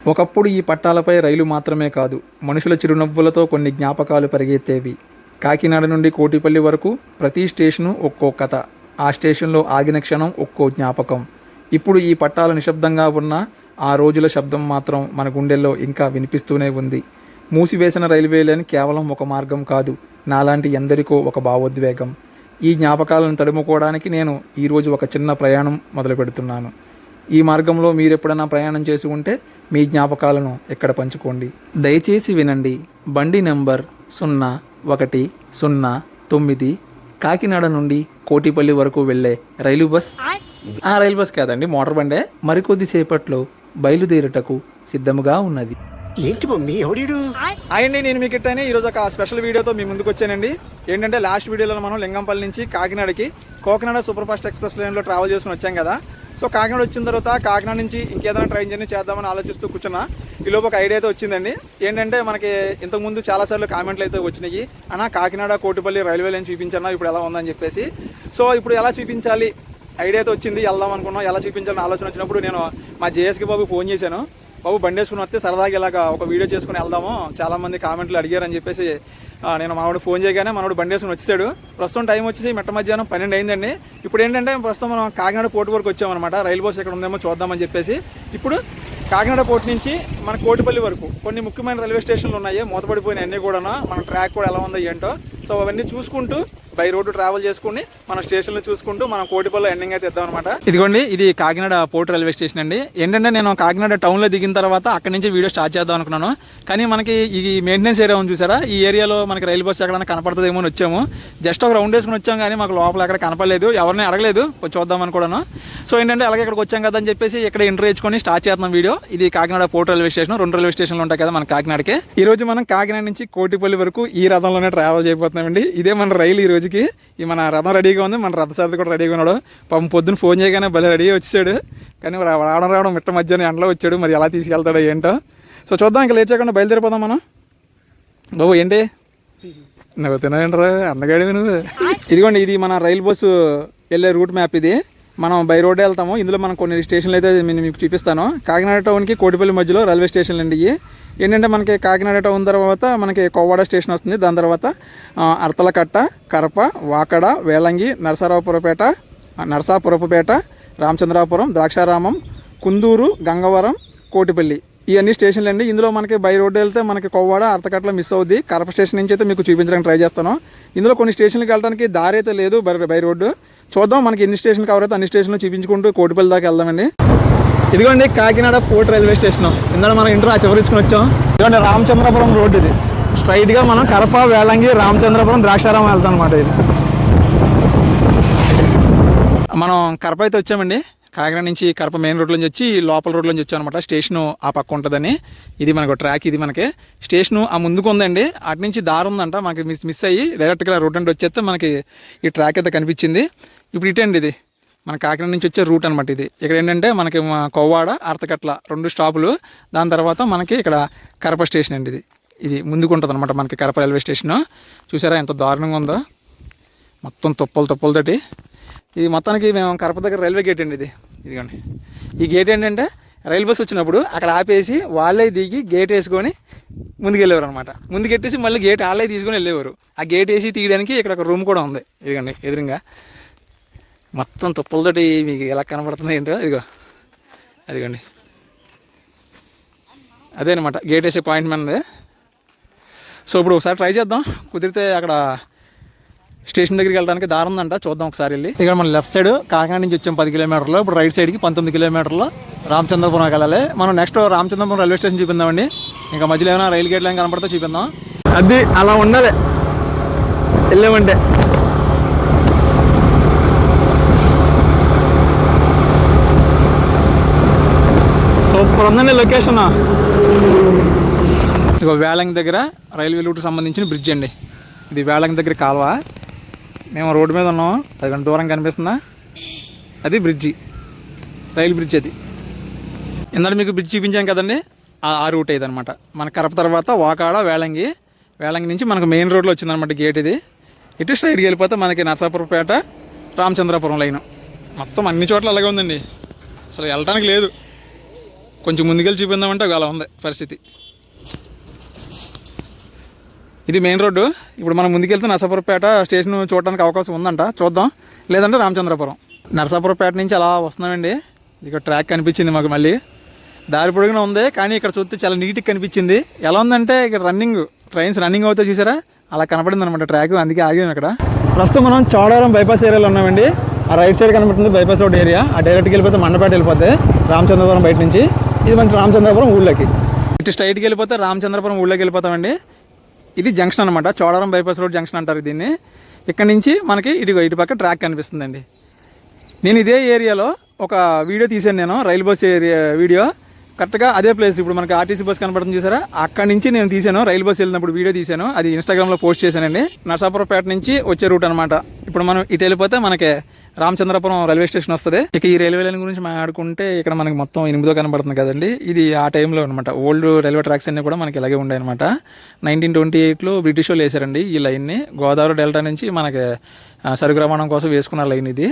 ఒకప్పుడు ఈ పట్టాలపై రైలు మాత్రమే కాదు, మనుషుల చిరునవ్వులతో కొన్ని జ్ఞాపకాలు పరిగెత్తేవి. కాకినాడ నుండి కోటిపల్లి వరకు ప్రతి స్టేషను ఒక్కో కథ. ఆ స్టేషన్లో ఆగిన క్షణం ఒక్కో జ్ఞాపకం. ఇప్పుడు ఈ పట్టాలు నిశ్శబ్దంగా ఉన్నా ఆ రోజుల శబ్దం మాత్రం మన గుండెల్లో ఇంకా వినిపిస్తూనే ఉంది. మూసివేసిన రైల్వే లైన్ కేవలం ఒక మార్గం కాదు, నాలాంటి ఎందరికో ఒక భావోద్వేగం. ఈ జ్ఞాపకాలను తడుముకోవడానికి నేను ఈరోజు ఒక చిన్న ప్రయాణం మొదలు పెడుతున్నాను. ఈ మార్గంలో మీరెప్పుడైనా ప్రయాణం చేసి ఉంటే మీ జ్ఞాపకాలను ఇక్కడ పంచుకోండి. దయచేసి వినండి. బండి నెంబర్ 0109 కాకినాడ నుండి కోటిపల్లి వరకు వెళ్ళే రైలు బస్. ఆ రైలు బస్ కాదండి, మోటార్ బండే. మరికొద్ది సేపట్లో బయలుదేరుటకు సిద్ధముగా ఉన్నది. ఏంటి మమ్మీ ఎవడీడు? అయ్యండి, నేను మీకు ఇట్టని ఈరోజు ఒక స్పెషల్ వీడియోతో మీ ముందుకు వచ్చానండి. ఏంటంటే లాస్ట్ వీడియోలో మనం లింగంపల్లి నుంచి కాకినాడకి కోకినాడ సూపర్ ఫాస్ట్ ఎక్స్ప్రెస్ లైన్లో ట్రావెల్ చేసుకుని వచ్చాం కదా. సో కాకినాడ వచ్చిన తర్వాత కాకినాడ నుంచి ఇంకేదైనా ట్రైన్ జర్నీ చేద్దామని ఆలోచిస్తూ కూర్చున్నా. ఈలోపు ఒక ఐడియా అయితే వచ్చిందండి. ఏంటంటే మనకి ఇంతకుముందు చాలాసార్లు కామెంట్లు అయితే వచ్చినాయి, అన్న కాకినాడ కోటిపల్లి రైల్వే లైన్ చూపించన్నా ఇప్పుడు ఎలా ఉందని చెప్పేసి. సో ఇప్పుడు ఎలా చూపించాలి ఐడియా అయితే వచ్చింది. వెళ్దాం అనుకున్నాం. ఎలా చూపించాలని ఆలోచన వచ్చినప్పుడు నేను మా జేఎస్కి బాబు ఫోన్ చేశాను. బాబు బండి వేసుకుని వస్తే సరదాగా ఇలాగా ఒక వీడియో చేసుకుని వెళ్దాము, చాలామంది కామెంట్లు అడిగారని చెప్పేసి నేను మావాడు ఫోన్ చేయగానే మనోడు బండి వేసుకుని వచ్చాడు. ప్రస్తుతం టైం వచ్చేసి మిట్ట మధ్యాహ్నం 12 అయిందండి. ఇప్పుడు ఏంటంటే ప్రస్తుతం మనం కాకినాడ పోర్టు వరకు వచ్చామన్నమాట. రైలు బస్ ఎక్కడ ఉందేమో చూద్దామని చెప్పేసి ఇప్పుడు కాకినాడ పోర్టు నుంచి మన కోటిపల్లి వరకు కొన్ని ముఖ్యమైన రైల్వే స్టేషన్లు ఉన్నాయి, మూతపడిపోయిన అన్నీ కూడా. మన ట్రాక్ కూడా ఎలా ఉందో ఏంటో. సో అవన్నీ చూసుకుంటూ బై రోడ్డు ట్రావెల్ చేసుకుని మన స్టేషన్లు చూసుకుంటూ మనం కోటిపల్లి ఎండింగ్ అయితే ఇద్దాం అనమాట. ఇదిగోండి, ఇది కాకినాడ పోర్టు రైల్వే స్టేషన్ అండి. ఏంటంటే నేను కాకినాడ టౌన్లో దిగిన తర్వాత అక్కడి నుంచి వీడియో స్టార్ట్ చేద్దాం అనుకున్నాను. కానీ మనకి ఈ మెయింటెనెన్స్ ఏరియా ఉంది చూసారా, ఈ ఏరియాలో మనకి రైలు బస్సు ఎక్కడైనా కనపడుతుందేమో అని వచ్చాము. జస్ట్ ఒక రౌండ్ వేసుకుని వచ్చాము, కానీ మాకు లోపల ఎక్కడ కనపడలేదు, ఎవరిని అడగలేదు, చూద్దామని కూడాను. సో ఏంటంటే అలాగే ఇక్కడికి వచ్చాం కదా అని చెప్పేసి ఇక్కడ ఎంట్రీ ఇచ్చుకొని స్టార్ట్ చేస్తున్నాం వీడియో. ఇది Kakinada port railway station. 2 railway స్టేషన్లు ఉంటాయి కదా మన కాకినాడకి. ఈ రోజు మనం కాకినాడ నుంచి కోటిపల్లి వరకు ఈ రథంలోనే ట్రావెల్ చేయబోతున్నామండి. ఇదే మన రైలు ఈ రోజుకి. ఈ మన రథం రెడీగా ఉంది, మన రథసారథి కూడా రెడీగా ఉన్నాడు. పాపం పొద్దున్న ఫోన్ చేయగానే భలే రెడీగా వచ్చాడు, కానీ రావడం మిట్ట మధ్యాహ్నం ఎండలో వచ్చాడు. మరి ఎలా తీసుకెళ్తాడో ఏంటో. సో చూద్దాం, ఇంకా లేట్ చేయకుండా బయలుదేరిపోదాం మనం. బాబు ఏంటి నువ్వు తినరా అందగాడి నువ్వు. ఇదిగోండి, ఇది మన రైలు బస్సు వెళ్ళే రూట్ మ్యాప్. ఇది మనం బై రోడ్డే వెళ్తాము. ఇందులో మనం కొన్ని స్టేషన్లు అయితే నేను మీకు చూపిస్తాను. కాకినాడ టౌన్కి కోటిపల్లి మధ్యలో రైల్వే స్టేషన్లు అండి ఇవి. ఏంటంటే మనకి కాకినాడ టౌన్ తర్వాత మనకి కొవ్వాడ స్టేషన్ వస్తుంది. దాని తర్వాత అర్తలకట్ట, కరప, వాకడ, వేలంగి, నరసాపురపుపేట, రామచంద్రాపురం, ద్రాక్షారామం, కుందూరు, గంగవరం, కోటిపల్లి, ఇవన్నీ స్టేషన్లు అండి. ఇందులో మనకి బై రోడ్డు వెళ్తే మనకి కొవ్వాడ, అర్తకట్ల మిస్ అవుద్ది. కరప స్టేషన్ నుంచి అయితే మీకు చూపించడానికి ట్రై చేస్తాను. ఇందులో కొన్ని స్టేషన్కి వెళ్ళడానికి దారి అయితే లేదు, బై రోడ్డు. చూద్దాం మనకి ఎన్ని స్టేషన్ కవర్ అయితే అన్ని స్టేషన్లు చూపించుకుంటూ కోటిపల్లి దాకా వెళ్దామండి. ఇదిగోండి కాకినాడ పోర్ట్ రైల్వే స్టేషన్. ఇందులో మనం ఇంటర్ చివరించుకుని వచ్చాం. ఇదిగోండి రామచంద్రపురం రోడ్డు. ఇది స్ట్రైట్గా మనం కరప, వేలంగి, రామచంద్రపురం, ద్రాక్షారామం వెళ్తాం అనమాట. ఇది మనం కరప అయితే వచ్చామండి. కాకినాడ నుంచి కరప మెయిన్ రోడ్లో నుంచి వచ్చి లోపల రోడ్లో నుంచి వచ్చాం అనమాట. స్టేషను ఆ పక్క ఉంటుందని. ఇది మనకు ట్రాక్. ఇది మనకి స్టేషను ఆ ముందుకు ఉందండి. అటు నుంచి దారి ఉందంట, మనకి మిస్ అయ్యి డైరెక్ట్గా రోడ్ అంటే వచ్చేస్తే మనకి ఈ ట్రాక్ అయితే కనిపించింది. ఇప్పుడు ఇటండి ఇది మన కాకినాడ నుంచి వచ్చే రూట్ అనమాట. ఇది ఇక్కడ ఏంటంటే మనకి కొవ్వాడ, అర్తకట్ల 2 స్టాపులు. దాని తర్వాత మనకి ఇక్కడ కరప స్టేషన్ అండి. ఇది ముందుకు ఉంటుంది అనమాట మనకి కరప రైల్వే స్టేషను. చూసారా ఎంత దారుణంగా ఉందో, మొత్తం తొప్పలతోటి. ఇది మొత్తానికి మేము కరప దగ్గర రైల్వే గేట్ అండి. ఇదిగోండి ఈ గేట్ ఏంటంటే రైలు బస్సు వచ్చినప్పుడు అక్కడ ఆపేసి వాళ్ళే దిగి గేట్ వేసుకొని ముందుకు వెళ్ళేవారు అనమాట. ముందుకెట్టేసి మళ్ళీ గేట్ వాళ్ళే తీసుకొని వెళ్ళేవారు. ఆ గేట్ వేసి తీయడానికి ఇక్కడ ఒక రూమ్ కూడా ఉంది. ఇదిగోండి ఎదురుగా మొత్తం తుప్పలతోటి మీకు ఎలా కనబడుతుంది ఏంటో. అదిగోండి అదేనమాట గేట్ వేసే పాయింట్ మనది. సో ఇప్పుడు ఒకసారి ట్రై చేద్దాం, కుదిరితే అక్కడ స్టేషన్ దగ్గరికి వెళ్ళడానికి దారి ఉందంట, చూద్దాం ఒకసారి వెళ్ళి. ఇక్కడ మన లెఫ్ట్ సైడ్ కాకినాడ నుంచి వచ్చాం 10 కిలోమీటర్లు. ఇప్పుడు రైట్ సైడ్కి 19 కిలోమీటర్లు రామచంద్రపురం వెళ్ళాలి. మనం నెక్స్ట్ రామచంద్రపురం రైల్వే స్టేషన్ చూపిందామండి. ఇంకా మధ్యలో ఏమైనా రైలు గేట్లు ఏమైనా కనపడితే చూపిందాం. అది అలా ఉండాలి వెళ్ళామంటే. సూపర్ ఉందండి లొకేషన్. ఇక వేలంగి దగ్గర రైల్వే రూట్కి సంబంధించిన బ్రిడ్జ్ అండి. ఇది వేలంగి దగ్గర కాలువ. మేము రోడ్డు మీద ఉన్నాము, అది దూరం కనిపిస్తుందా, అది బ్రిడ్జి, రైలు బ్రిడ్జ్. అది ఇందాక మీకు బ్రిడ్జ్ చూపించాం కదండి, ఆ రూట్ ఇది అనమాట. మన కరప తర్వాత వాకాడ, వేలంగి నుంచి మనకు మెయిన్ రోడ్లో వచ్చిందనమాట గేట్. ఇది ఇటు స్ట్రైట్కి వెళ్ళిపోతే మనకి నరసాపురపేట, రామచంద్రపురం లైను. మొత్తం అన్ని చోట్ల అలాగే ఉందండి, అసలు వెళ్ళటానికి లేదు. కొంచెం ముందుకెళ్ళి చూపిందామంటే అలా ఉంది పరిస్థితి. ఇది మెయిన్ రోడ్డు. ఇప్పుడు మనం ముందుకెళ్తే నరసాపురపేట స్టేషన్ చూడడానికి అవకాశం ఉందంట, చూద్దాం. లేదంటే రామచంద్రపురం. నరసాపురపేట నుంచి అలా వస్తున్నామండి. ఇక్కడ ట్రాక్ కనిపించింది మాకు, మళ్ళీ దారి పొడుగున ఉంది, కానీ ఇక్కడ చూస్తే చాలా నీట్గా కనిపించింది. ఎలా ఉందంటే ఇక్కడ ట్రైన్స్ రన్నింగ్ అవుతాయి చూసారా, అలా కనపడింది అనమాట ట్రాక్. అందుకే ఆగాము ఇక్కడ. ప్రస్తుతం మనం చోడవరం బైపాస్ ఏరియాలో ఉన్నామండి. ఆ రైట్ సైడ్ కనబడుతుంది బైపాస్ రోడ్ ఏరియా. ఆ డైరెక్ట్కి వెళ్ళిపోతే మండపేట వెళ్ళిపోతే రామచంద్రపురం బయట నుంచి. ఇది మంచి రామచంద్రపురం ఊళ్ళోకి. ఇటు స్ట్రైట్కి వెళ్ళిపోతే రామచంద్రపురం ఊళ్ళోకి వెళ్ళిపోతామండి. ఇది జంక్షన్ అనమాట, చోడవరం బైపాస్ రోడ్ జంక్షన్ అంటారు దీన్ని. ఇక్కడ నుంచి మనకి ఇటు పక్క ట్రాక్ కనిపిస్తుందండి. నేను ఇదే ఏరియాలో ఒక వీడియో తీశాను, నేను రైలు బస్ ఏరియా వీడియో. కరెక్ట్గా అదే ప్లేస్ ఇప్పుడు మనకి ఆర్టీసీ బస్ కనపడుతుంది చూసారా, అక్కడి నుంచి నేను తీశాను. రైలు బస్ వెళ్ళినప్పుడు వీడియో తీశాను, అది ఇన్స్టాగ్రామ్లో పోస్ట్ చేశానండి. నరసాపురపేట నుంచి వచ్చే రూట్ అనమాట. ఇప్పుడు మనం ఇటు వెళ్ళిపోతే మనకి రామచంద్రపురం రైల్వే స్టేషన్ వస్తుంది. ఇక ఈ రైల్వే లైన్ గురించి మాట్లాడుకుంటే ఇక్కడ మనకి మొత్తం 8 కనబడుతుంది కదండి. ఇది ఆ టైంలో అనమాట. ఓల్డ్ రైల్వే ట్రాక్స్ అన్నీ కూడా మనకి ఇలాగే ఉండే అనమాట. 1928లో బ్రిటిష్ వాళ్ళు వేశారండి ఈ లైన్ని. గోదావరి డెల్టా నుంచి మనకి సరుకు రవాణా కోసం వేసుకున్న లైన్ ఇది.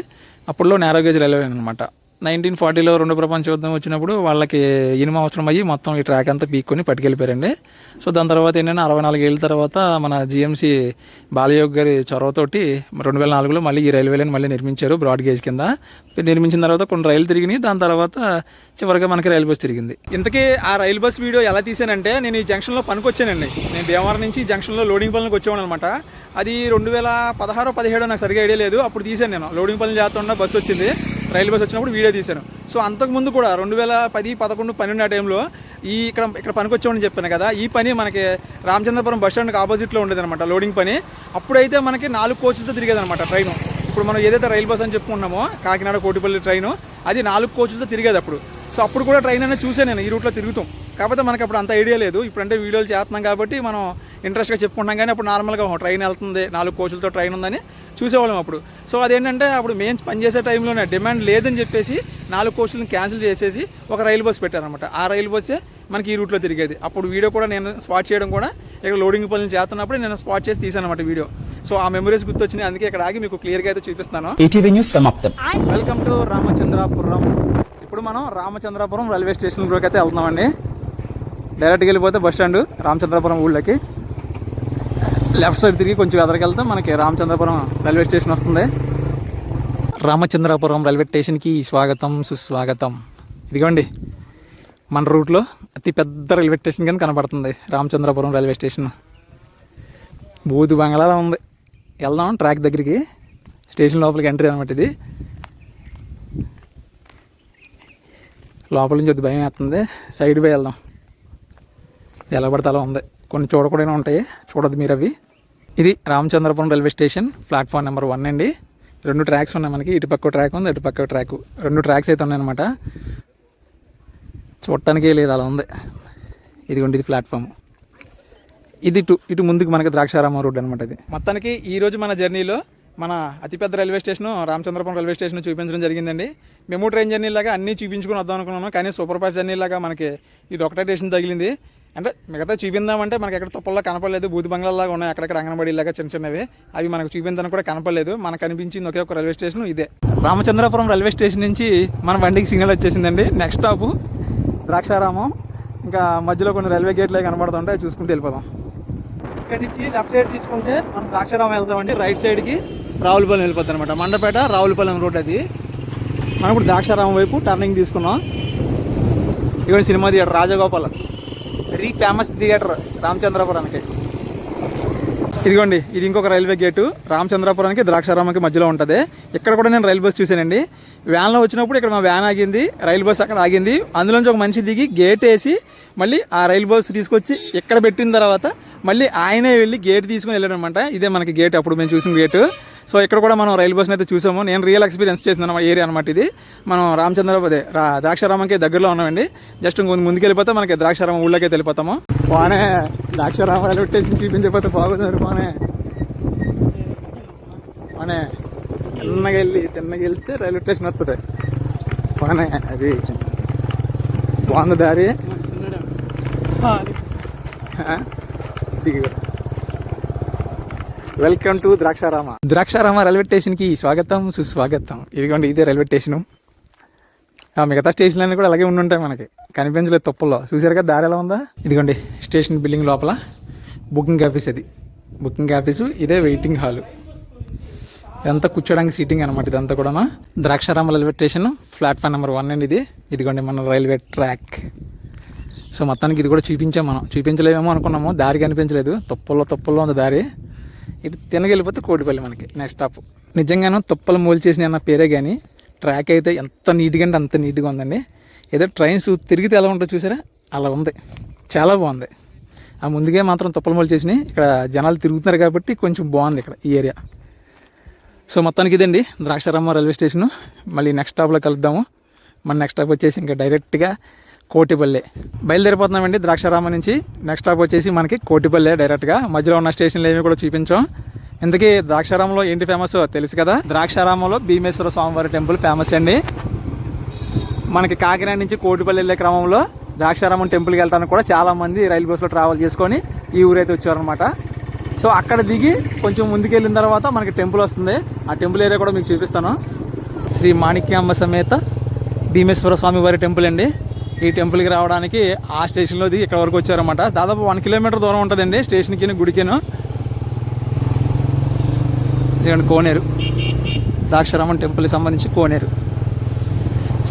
అప్పుడులో నేరో గేజ్ రైల్వే లైన్ అనమాట. 1940లో రెండో ప్రపంచ యుద్ధం వచ్చినప్పుడు వాళ్ళకి ఇనుము అవసరం అయ్యి మొత్తం ఈ ట్రాక్ అంతా పీక్కొని పట్టుకెళ్ళిపోయారండి. సో దాని తర్వాత ఏంటంటే 64 ఏళ్ళ తర్వాత మన జిఎంసీ బాలయోగ్ గారి చొరవతోటి 2004లో మళ్ళీ ఈ రైల్వే లైన్ మళ్ళీ నిర్మించారు బ్రాడ్ గేజ్ కింద. నిర్మించిన తర్వాత కొన్ని రైలు తిరిగినాయి, దాని తర్వాత చివరిగా మనకి రైలు బస్ తిరిగింది. ఇంతకీ ఆ రైలు బస్ వీడియో ఎలా తీసానంటే, నేను ఈ జంక్షన్లో పనికొచ్చానండి. నేను భీమవరం నుంచి జంక్షన్లో లోడింగ్ పనులకు వచ్చేవాను అనమాట. అది 2016-17 నాకు సరిగా ఐడియా లేదు. అప్పుడు తీశాను నేను. లోడింగ్ పనులు చేస్తున్నా బస్సు వచ్చింది, రైలు బస్ వచ్చినప్పుడు వీడియో తీశాను. సో అంతకుముందు కూడా 2010, 11, 12 ఆ టైంలో ఇక్కడ పనికి వచ్చామని చెప్పాను కదా, ఈ పని మనకి రామచంద్రపురం బస్ స్టాండ్కి ఆపోజిట్లో ఉండేది అనమాట లోడింగ్ పని. అప్పుడైతే మనకి 4 కోచ్లతో తిరిగేది అనమాట ట్రైను. ఇప్పుడు మనం ఏదైతే రైలు బస్ అని చెప్పుకున్నామో కాకినాడ కోటిపల్లి ట్రైను, అది 4 కోచ్లతో తిరిగేది అప్పుడు. సో అప్పుడు కూడా ట్రైన్ అనేది చూసాను నేను, ఈ రూట్లో తిరుగుతాం. కాకపోతే మనకి అప్పుడు అంత ఐడియా లేదు. ఇప్పుడంటే వీడియోలు చేస్తున్నాం కాబట్టి మనం ఇంట్రెస్ట్గా చెప్పుకుంటాం, కానీ అప్పుడు నార్మల్గా ట్రైన్ వెళ్తుంది, 4 కోచ్లతో ట్రైన్ ఉందని చూసేవాళ్ళం అప్పుడు. సో అదేంటంటే అప్పుడు మేము పనిచేసే టైంలోనే డిమాండ్ లేదని చెప్పేసి 4 కోచ్లను క్యాన్సిల్ చేసేసి ఒక రైలు బస్సు పెట్టారనమాట. ఆ రైలు బస్సే మనకి ఈ రూట్లో తిరిగేది. అప్పుడు వీడియో కూడా నేను స్పాట్ చేయడం కూడా ఇక్కడ లోడింగ్ పనులు చేస్తున్నప్పుడు నేను స్పాట్ చేసి తీసాను అనమాట వీడియో. సో ఆ మెమరీస్ గుర్తొచ్చినాయి, అందుకే ఇక్కడ ఆగి మీకు క్లియర్గా అయితే చూపిస్తాను. Welcome to Ramachandrapuram. ఇప్పుడు మనం రామచంద్రాపురం రైల్వే స్టేషన్లోకి అయితే వెళ్తున్నామండి. డైరెక్ట్గా వెళ్ళిపోతే బస్ స్టాండ్ రామచంద్రపురం ఊళ్ళకి లెఫ్ట్ సైడ్ తిరిగి కొంచెం ఎదరికి వెళ్తే మనకి రామచంద్రపురం రైల్వే స్టేషన్ వస్తుంది. రామచంద్రపురం రైల్వే స్టేషన్కి స్వాగతం సుస్వాగతం. ఇదిగోండి మన రూట్లో అతి పెద్ద రైల్వే స్టేషన్ కానీ కనబడుతుంది రామచంద్రపురం రైల్వే స్టేషన్. బూతు బంగ్లాలో ఉంది. వెళ్దాం ట్రాక్ దగ్గరికి, స్టేషన్ లోపలికి ఎంట్రీ అనమాట ఇది. లోపల నుంచి కొద్ది భయం వేస్తుంది, సైడ్ పోయి వెళ్దాం. ఎలా పడితే అలా ఉంది, కొన్ని చూడకూడనే ఉంటాయి, చూడద్దు మీరు అవి. ఇది Ramachandrapuram railway station, platform number 1 అండి. 2 ట్రాక్స్ ఉన్నాయి మనకి, ఇటు పక్క ట్రాక్ ఉంది, ఇటు పక్క ట్రాక్, 2 ట్రాక్స్ అయితే ఉన్నాయన్నమాట. చూడటానికే లేదు, అలా ఉంది. ఇదిగోండి ఇది ప్లాట్ఫామ్. ఇది ఇటు ముందుకు మనకి ద్రాక్షారామం రోడ్ అనమాట. ఇది మొత్తానికి ఈరోజు మన జర్నీలో మన అతిపెద్ద railway station Ramachandrapuram railway station చూపించడం జరిగిందండి. మేము ట్రైన్ జర్నీ లాగా అన్నీ చూపించుకొని వద్దాం అనుకున్నాను, కానీ సూపర్ ఫాస్ట్ జర్నీ లాగా మనకి ఇది ఒకటే స్టేషన్ తగిలింది. అంటే మిగతా చూపిందామంటే మనకి ఎక్కడ తుప్పల్లో కనపడలేదు. బూతు బంగ్లాలాగా ఉన్నాయి అక్కడక్కడ, అంగన్వాడీలాగా చిన్న చిన్నవి, అవి మనకు చూపించడానికి కూడా కనపడలేదు. మనకు కనిపించింది ఒకే ఒక రైల్వే స్టేషన్ ఇదే. రామచంద్రపురం రైల్వే స్టేషన్ నుంచి మన బండికి సిగ్నల్ వచ్చేసిందండి. Next stop Draksharamam. ఇంకా మధ్యలో కొన్ని రైల్వే గేట్లు కనబడుతుంటాయి, చూసుకుంటూ వెళ్ళిపోదాం. ఇక్కడ నుంచి లెఫ్ట్ సైడ్ తీసుకుంటే మనం ద్రాక్షారామం వెళ్తామండి. రైట్ సైడ్కి రావులపాలెం వెళ్ళిపోతాం అనమాట. మండపేట రావులపాలెం రోడ్ అది. మనం ఇప్పుడు ద్రాక్షారామం వైపు టర్నింగ్ తీసుకున్నాం. ఇక్కడ cinema theatre Rajagopal, very famous theatre రామచంద్రపురానికి. ఇదిగోండి ఇది ఇంకొక రైల్వే గేటు, రామచంద్రపురానికి ద్రాక్షారామంకి మధ్యలో ఉంటుంది. ఇక్కడ కూడా నేను రైలు బస్ చూశానండి. వ్యాన్లో వచ్చినప్పుడు ఇక్కడ మా వ్యాన్ ఆగింది, రైలు బస్ అక్కడ ఆగింది. అందులోంచి ఒక మనిషి దిగి గేట్ వేసి మళ్ళీ ఆ రైలు బస్సు తీసుకొచ్చి ఇక్కడ పెట్టిన తర్వాత మళ్ళీ ఆయనే వెళ్ళి గేట్ తీసుకుని వెళ్ళాడనమాట. ఇదే మనకి గేట్, అప్పుడు మేము చూసిన గేటు. సో ఇక్కడ కూడా మనం రైలు బస్ని అయితే చూసాము. నేను రియల్ ఎక్స్పీరియన్స్ చేసిన ఏరియా అనమాట ఇది. మనం ద్రాక్షారామంకి దగ్గరలో ఉన్నామండి. జస్ట్ ముందుకు వెళ్ళిపోతే మనకి ద్రాక్షారామం ఊళ్ళోకి వెళ్ళిపోతాము. పోనే ద్రాక్షారామం రైల్వే స్టేషన్ చూపించకపోతే బాగుంది. పోనే తిన్నగా వెళ్తే రైల్వే స్టేషన్ వస్తుంది. పోనే అది బాగుంది దారి. వెల్కమ్ టు ద్రాక్షారామ రైల్వే స్టేషన్కి స్వాగతం సుస్వాగతం. ఇదిగోండి ఇదే రైల్వే స్టేషను. మిగతా స్టేషన్లన్నీ కూడా అలాగే ఉండి ఉంటాయి, మనకి కనిపించలేదు తుప్పల్లో. చూసారు కదా దారి ఎలా ఉందా. ఇదిగోండి స్టేషన్ బిల్డింగ్ లోపల బుకింగ్ ఆఫీస్, అది బుకింగ్ ఆఫీసు, ఇదే వెయిటింగ్ హాలు, ఇదంతా కూర్చోడానికి సీటింగ్ అనమాట. ఇదంతా కూడా Draksharama railway station platform number 1 అండి ఇది. ఇదిగోండి మన రైల్వే ట్రాక్. సో మొత్తానికి ఇది కూడా చూపించాం మనం. చూపించలేమేమో అనుకున్నాము, దారి కనిపించలేదు, తుప్పల్లో ఉంది దారి. ఇటు తినగలిగిపోతే కోటిపల్లి మనకి నెక్స్ట్ స్టాప్. నిజంగానూ తుప్పలు మూల్చేసిన అన్న పేరే కానీ ట్రాక్ అయితే ఎంత నీట్గా అంటే అంత నీట్గా ఉందండి. ఏదో ట్రైన్స్ తిరిగితే ఎలా ఉంటుందో చూసారా, అలా ఉంది, చాలా బాగుంది. ఆ ముందుగా మాత్రం తుప్పలు మూల్చేసినాయి. ఇక్కడ జనాలు తిరుగుతున్నారు కాబట్టి కొంచెం బాగుంది ఇక్కడ ఈ ఏరియా. సో మొత్తానికి ఇదండి ద్రాక్షారామ రైల్వే స్టేషను. మళ్ళీ నెక్స్ట్ స్టాప్లో కలుద్దాము. మన నెక్స్ట్ స్టాప్ వచ్చేసి ఇంకా డైరెక్ట్గా కోటిపల్లె బయలుదేరిపోతున్నామండి. ద్రాక్షారామం నుంచి నెక్స్ట్ స్టాప్ వచ్చేసి మనకి కోటిపల్లె డైరెక్ట్గా. మధ్యలో ఉన్న స్టేషన్లు ఏమి కూడా చూపించాం. ఇంతకీ ద్రాక్షారామంలో ఏంటి ఫేమస్ తెలుసు కదా. ద్రాక్షారామంలో భీమేశ్వర స్వామివారి టెంపుల్ ఫేమస్ అండి. మనకి కాకినాడ నుంచి కోటిపల్లి వెళ్ళే క్రమంలో ద్రాక్షారామం టెంపుల్కి వెళ్ళడానికి కూడా చాలామంది రైలు బస్సులో ట్రావెల్ చేసుకొని ఈ ఊరైతే వచ్చారనమాట. సో అక్కడ దిగి కొంచెం ముందుకు వెళ్ళిన తర్వాత మనకి టెంపుల్ వస్తుంది. ఆ టెంపుల్ ఏరియా కూడా మీకు చూపిస్తాను. శ్రీ మాణిక్యాంబ సమేత భీమేశ్వర స్వామివారి టెంపుల్ అండి. ఈ టెంపుల్కి రావడానికి ఆ స్టేషన్లో దిగి ఇక్కడ వరకు వచ్చారన్నమాట. దాదాపు 1 కిలోమీటర్ దూరం ఉంటుందండి స్టేషన్కి గుడికిను. ఇదిగోండి కోనేరు, ద్రాక్షారామం టెంపుల్కి సంబంధించి కోనేరు.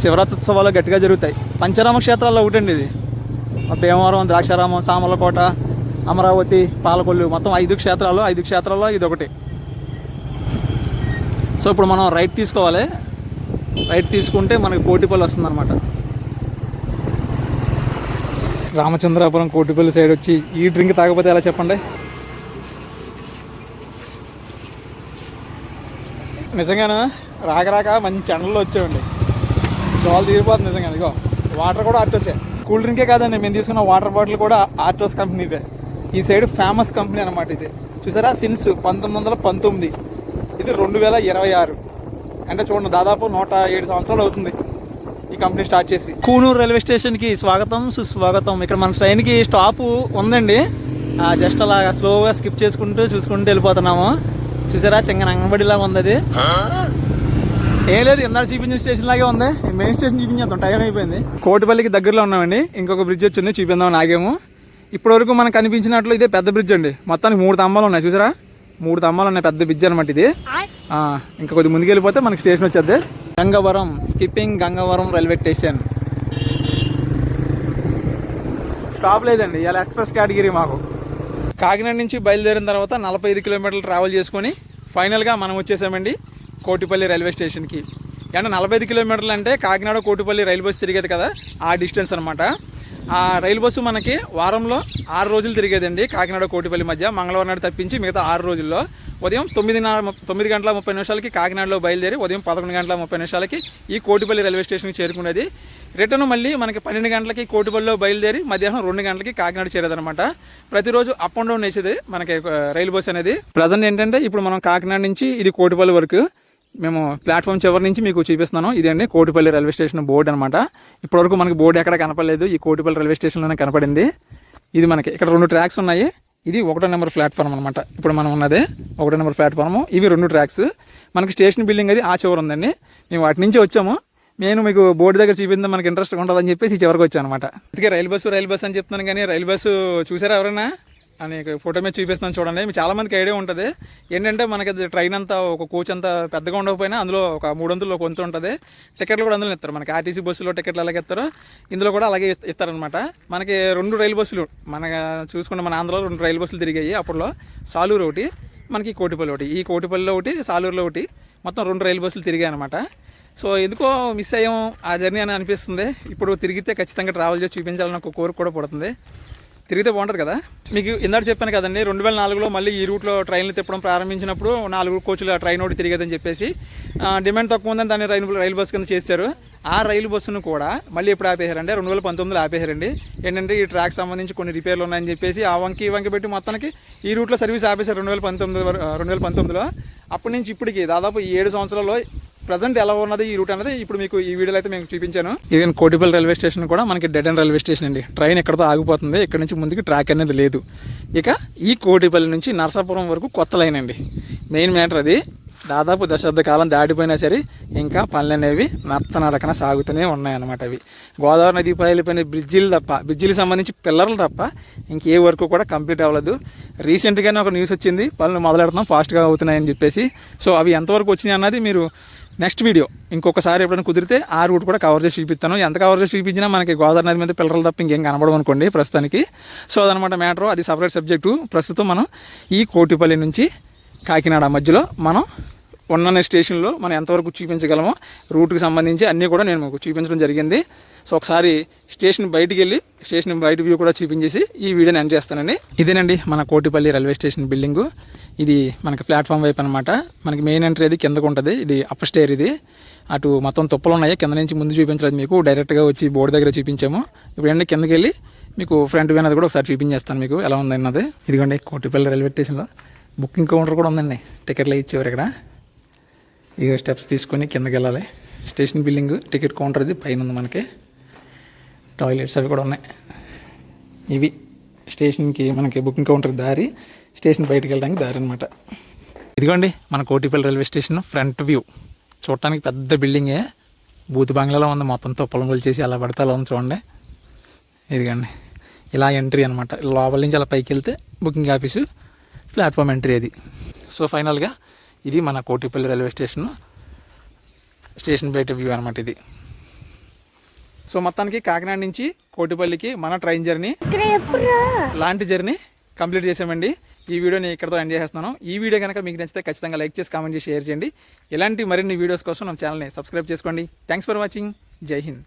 శివరాత్రి ఉత్సవాలు గట్టిగా జరుగుతాయి. పంచరామ క్షేత్రాల్లో ఒకటండి ఇది. భీమవరం, ద్రాక్షారామం, సామర్లకోట, అమరావతి, పాలకొల్లు, మొత్తం 5 క్షేత్రాలు. 5 క్షేత్రాల్లో ఇది ఒకటి. సో ఇప్పుడు మనం రైట్ తీసుకోవాలి. రైట్ తీసుకుంటే మనకి కోటిపల్లి వస్తుంది అనమాట. రామచంద్రాపురం కోటిపల్లి సైడ్ వచ్చి ఈ డ్రింక్ తాగకపోతే ఎలా చెప్పండి. నిజంగానే రాక మంచి ఎండల్లో వచ్చామండి. దోవలు తీరిపోతుంది నిజంగా. ఇగో వాటర్ కూడా ఆర్టోసే. కూల్ డ్రింకే కాదండి, మేము తీసుకున్న వాటర్ బాటిల్ కూడా ఆర్టోస్ కంపెనీదే. ఈ సైడ్ ఫేమస్ కంపెనీ అనమాట ఇది. చూసారా, సిన్స్ 1919, ఇది 2026. అంటే చూడండి దాదాపు 107 సంవత్సరాలు అవుతుంది ఈ కంపెనీ స్టార్ట్ చేసి. కూనూరు రైల్వే స్టేషన్కి స్వాగతం సుస్వాగతం. ఇక్కడ మన ట్రైన్కి స్టాప్ ఉందండి. జస్ట్ అలా స్లోగా స్కిప్ చేసుకుంటూ చూసుకుంటూ వెళ్ళిపోతున్నాము. చూసారా చెంగన అంగబడిలాగా ఉంది అది. ఏం లేదు, ఇందాక చూపించిన స్టేషన్ లాగే ఉంది. మెయిన్ స్టేషన్ చూపించేద్దాం, టైం అయిపోయింది. కోటిపల్లికి దగ్గరలో ఉన్నామండి. ఇంకొక బ్రిడ్జ్ వచ్చింది, చూపిందామని ఆగాము. ఇప్పటివరకు మనకు కనిపించినట్లు ఇదే పెద్ద బ్రిడ్జ్ అండి. మొత్తానికి 3 స్తంభాలు ఉన్నాయి. చూసారా 3 స్తంభాలు ఉన్నాయి, పెద్ద బ్రిడ్జ్ అనమాట ఇది. ఇంకా కొద్ది ముందుకు వెళ్ళిపోతే మనకి స్టేషన్ వచ్చేది. Gangavaram, skipping Gangavaram railway station. Stop లేదండి, ఇలా ఎక్స్ప్రెస్ కేటగిరీ మాకు. కాకినాడ నుంచి బయలుదేరిన తర్వాత 45 కిలోమీటర్లు ట్రావెల్ చేసుకొని ఫైనల్గా మనం వచ్చేసామండి కోటిపల్లి రైల్వే స్టేషన్కి. అంటే 45 కిలోమీటర్లు అంటే కాకినాడ కోటిపల్లి రైలు బస్సు తిరిగేది కదా, ఆ డిస్టెన్స్ అనమాట. ఆ రైలు బస్సు మనకి వారంలో 6 రోజులు తిరిగేదండి కాకినాడ కోటిపల్లి మధ్య. మంగళవారం నాడు తప్పించి మిగతా 6 రోజుల్లో ఉదయం 9 గంటల 30 నిమిషాలకి కాకినాడలో బయలుదేరి ఉదయం 11 గంటల 30 నిమిషాలకి ఈ కోటిపల్లి రైల్వే స్టేషన్కి చేరుకునేది. రిటర్న్ మళ్ళీ మనకి 12 గంటలకి కోటిపల్లిలో బయలుదేరి మధ్యాహ్నం 2 గంటలకి కాకినాడ చేరేదనమాట. ప్రతిరోజు అప్ అండ్ డౌన్ వేసేది మనకి రైలు బస్సు అనేది. ప్రజెంట్ ఏంటంటే ఇప్పుడు మనం కాకినాడ నుంచి ఇది కోటిపల్లి వరకు మేము ప్లాట్ఫామ్ చివరి నుంచి మీకు చూపిస్తున్నాను. ఇదండి కోటిపల్లి రైల్వే స్టేషన్ బోర్డు అనమాట. ఇప్పటివరకు మనకి బోర్డు ఎక్కడ కనపడలేదు, ఈ కోటిపల్లి రైల్వే స్టేషన్లోనే కనపడింది. ఇది మనకి ఇక్కడ 2 ట్రాక్స్ ఉన్నాయి. ఇది 1వ నెంబర్ ప్లాట్ఫామ్ అనమాట. ఇప్పుడు మనం ఉన్నదే 1వ నెంబర్ ప్లాట్ఫామ్. ఇవి 2 ట్రాక్స్. మనకి స్టేషన్ బిల్డింగ్ అది ఆ చివరి ఉందండి. మేము వాటి నుంచి వచ్చాము. నేను మీకు బోర్డు దగ్గర చూపిందా మనకి ఇంట్రెస్ట్గా ఉంటుందని చెప్పేసి ఈ చివరికి వచ్చాను అనమాట. అందుకే రైలు బస్సు అని చెప్తున్నాను, కానీ రైలు బస్సు చూసారా ఎవరైనా అని ఫోటో మీద చూపిస్తున్నాను చూడండి. మీకు చాలా మందికి ఐడియా ఉంటుంది. ఏంటంటే మనకి ట్రైన్ అంతా ఒక కోచ్ అంతా పెద్దగా ఉండకపోయినా అందులో ఒక 300 కొంత ఉంటుంది. టికెట్లు కూడా అందులో ఇస్తారు. మనకి ఆర్టీసీ బస్సులో టికెట్లు అలాగే ఇస్తారు, ఇందులో కూడా అలాగే ఇస్తారనమాట. మనకి 2 రైలు బస్సులు మన చూసుకుంటే మన ఆంధ్రలో 2 రైలు బస్సులు తిరిగాయి అప్పట్లో. సాలూరు ఒకటి, మనకి కోటిపల్లి ఒకటి. ఈ కోటిపల్లిలో ఒకటి, సాలూరులో ఒకటి, మొత్తం 2 రైలు బస్సులు తిరిగాయి అనమాట. సో ఎందుకో మిస్ అయ్యాం ఆ జర్నీ అని అనిపిస్తుంది. ఇప్పుడు తిరిగితే ఖచ్చితంగా ట్రావెల్ చేసి చూపించాలని ఒక కోరిక కూడా పడుతుంది. తిరిగితే బాగుంటుంది కదా. మీకు ఇందాక చెప్పాను కదండి, 2004లో మళ్ళీ ఈ రూట్లో ట్రైన్లు తిప్పడం ప్రారంభించినప్పుడు 4 కోచ్ల ట్రైన్ ఒకటి తిరిగేదని చెప్పేసి డిమాండ్ తక్కువ ఉందని దాన్ని రైలు బస్సు కింద చేశారు. ఆ రైలు బస్సును కూడా మళ్ళీ ఎప్పుడు ఆపేశారంటే 2019లో ఆపేశారండి. ఏంటంటే ఈ ట్రాక్ సంబంధించి కొన్ని రిపేర్లు ఉన్నాయని చెప్పేసి ఆ వంకి పెట్టి మొత్తానికి ఈ రూట్లో సర్వీస్ ఆపేశారు 2019లో. అప్పటి నుంచి ఇప్పటికి దాదాపు 7 సంవత్సరాల్లో ప్రజెంట్ ఎలా ఉన్నది ఈ రూట్ అనేది ఇప్పుడు మీకు ఈ వీడియోలో అయితే మీకు చూపించాను. ఇది కోటిపల్లి రైల్వే స్టేషన్ కూడా మనకి డెడ్ అండ్ రైల్వే స్టేషన్ అండి. ట్రైన్ ఎక్కడితో ఆగిపోతుంది, ఇక్కడ నుంచి ముందుకి ట్రాక్ అనేది లేదు. ఇక ఈ కోటిపల్లి నుంచి నరసాపురం వరకు కొత్త లైన్ అండి. మెయిన్ మ్యాటర్ అది. దాదాపు దశాబ్ద కాలం దాటిపోయినా సరే ఇంకా పనులు అనేవి నత్తనడకన సాగుతూనే ఉన్నాయన్నమాట. అవి గోదావరి నది పైన బ్రిడ్జిలకు సంబంధించి పిల్లర్లు తప్ప ఇంకే వర్క్ కూడా కంప్లీట్ అవ్వలేదు. రీసెంట్గానే ఒక న్యూస్ వచ్చింది, పనులు మొదలెడుతున్నాం ఫాస్ట్గా అవుతున్నాయని చెప్పేసి. సో అవి ఎంతవరకు వచ్చినాయి అన్నది మీరు నెక్స్ట్ వీడియో ఇంకొకసారి ఎప్పుడైనా కుదిరితే ఆ రూట్ కూడా కవర్ చేసి చూపిస్తాను. ఎంత కవర్ చేసి చూపించినా మనకి గోదావరి నది మీద పిల్లలు తప్ప ఇంకేం కనబడవు అనుకోండి ప్రస్తుతానికి. సో అదనమాట మ్యాటర్, అది సపరేట్ సబ్జెక్టు. ప్రస్తుతం మనం ఈ కోటిపల్లి నుంచి కాకినాడ మధ్యలో మనం ఉన్న స్టేషన్లో మనం ఎంతవరకు చూపించగలమో రూట్కి సంబంధించి అన్నీ కూడా నేను మీకు చూపించడం జరిగింది. సో ఒకసారి స్టేషన్ బయటికి వెళ్ళి స్టేషన్ బయట వ్యూ కూడా చూపించేసి ఈ వీడియోని ఎండ్ చేస్తానండి. ఇదేనండి మన కోటిపల్లి రైల్వే స్టేషన్ బిల్డింగు. ఇది మనకి ప్లాట్ఫామ్ వైపు అనమాట. మనకి మెయిన్ ఎంట్రీ అది కిందకు ఉంటుంది, ఇది అప్పర్ స్టేర్. ఇది అటు మొత్తం తుప్పలు ఉన్నాయి, కింద నుంచి ముందు చూపించలేదు మీకు, డైరెక్ట్గా వచ్చి బోర్డు దగ్గర చూపించాము. ఇప్పుడు ఏంటంటే కిందకి వెళ్ళి మీకు ఫ్రంట్ వ్యూ అనేది కూడా ఒకసారి చూపించేస్తాను మీకు ఎలా ఉందన్నది. ఇదిగోండి కోటిపల్లి రైల్వే స్టేషన్లో బుకింగ్ కౌంటర్ కూడా ఉందండి, టికెట్లు ఇచ్చేవారు ఇక్కడ. ఇక స్టెప్స్ తీసుకొని కిందకి వెళ్ళాలి. స్టేషన్ బిల్డింగ్ టికెట్ కౌంటర్ ఇది పైన ఉంది. మనకి టాయిలెట్స్ అవి కూడా ఉన్నాయి. ఇవి స్టేషన్కి మనకి బుకింగ్ కౌంటర్ దారి, స్టేషన్ బయటకు వెళ్ళడానికి దారి అనమాట. ఇదిగోండి మన Kotipalli railway station front view. చూడటానికి పెద్ద బిల్డింగే, బూత్ బంగ్లాలో ఉంది, మొత్తం తుప్పలం కొలిచేసి అలా పడితే అలా ఉంది చూడండి. ఇదిగోండి ఇలా ఎంట్రీ అనమాట. లోపల నుంచి అలా పైకి వెళ్తే బుకింగ్ ఆఫీసు, ప్లాట్ఫామ్ ఎంట్రీ అది. సో ఫైనల్గా ఇది మన కోటిపల్లి రైల్వే స్టేషన్ బయట వ్యూ అనమాట ఇది. సో మొత్తానికి కాకినాడ నుంచి కోటిపల్లికి మన ట్రైన్ జర్నీ లాంటి జర్నీ కంప్లీట్ చేసామండి. ఈ వీడియోని ఇక్కడతో ఎండ్ చేసేస్తున్నాను. ఈ వీడియో కనుక మీకు నచ్చితే ఖచ్చితంగా లైక్ చేసి కామెంట్ చేసి షేర్ చేయండి. ఇలాంటి మరిన్ని వీడియోస్ కోసం మన ఛానల్ని సబ్స్క్రైబ్ చేసుకోండి. Thanks for watching. జై హింద్.